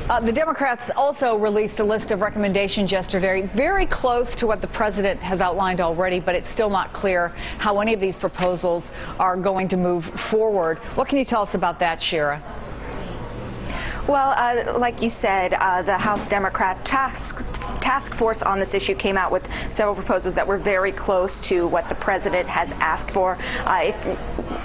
The Democrats also released a list of recommendations yesterday, very close to what the president has outlined already, but it's still not clear how any of these proposals are going to move forward. What can you tell us about that, Shira? Well, like you said, the House Democrat task force on this issue came out with several proposals that were very close to what the president has asked for.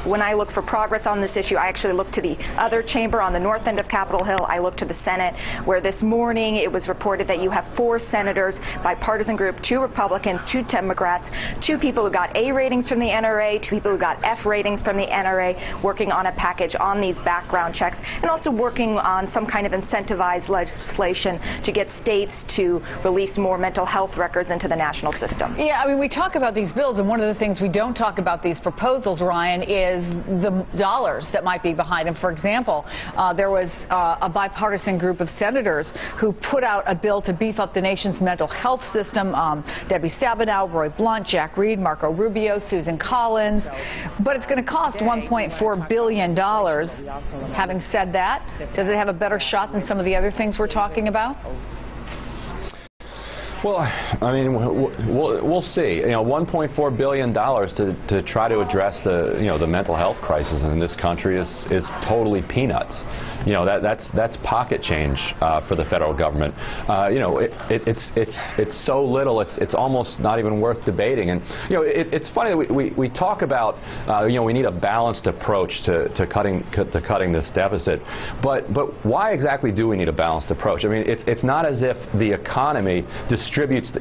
When I look for progress on this issue, I actually look to the other chamber on the north end of Capitol Hill. I look to the Senate, where this morning it was reported that you have 4 senators, bipartisan group, 2 Republicans, 2 Democrats, 2 people who got A ratings from the NRA, 2 people who got F ratings from the NRA, working on a package on these background checks, and also working on some kind of incentivized legislation to get states to release more mental health records into the national system. Yeah, I mean, we talk about these bills, and one of the things we don't talk about these proposals, Ryan, is the dollars that might be behind them. For example, there was a bipartisan group of senators who put out a bill to beef up the nation's mental health system. Debbie Stabenow, Roy Blunt, Jack Reed, Marco Rubio, Susan Collins. But it's going to cost $1.4 billion. Having said that, does it have a better shot than some of the other things we're talking about? Well, I mean, we'll see. You know, $1.4 billion to try to address the mental health crisis in this country is totally peanuts. You know, that's pocket change for the federal government. You know, it's so little, it's almost not even worth debating. And you know, it's funny that we talk about you know, we need a balanced approach to cutting this deficit. But why exactly do we need a balanced approach? I mean, it's not as if the economy distributes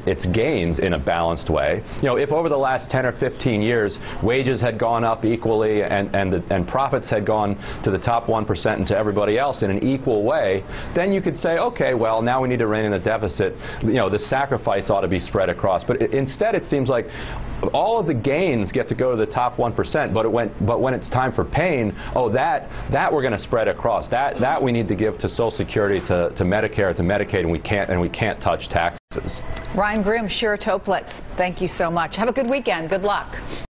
its gains in a balanced way. You know, if over the last 10 or 15 years wages had gone up equally and profits had gone to the top 1% and to everybody else in an equal way, then you could say, okay, well, now we need to rein in the deficit. You know, the sacrifice ought to be spread across. But instead, it seems like all of the gains get to go to the top 1%, but when it's time for pain, oh, that we're going to spread across. That we need to give to Social Security, to Medicare, to Medicaid, and we can't touch taxes. Ryan Grimm, Shira Toeplitz, thank you so much. Have a good weekend. Good luck.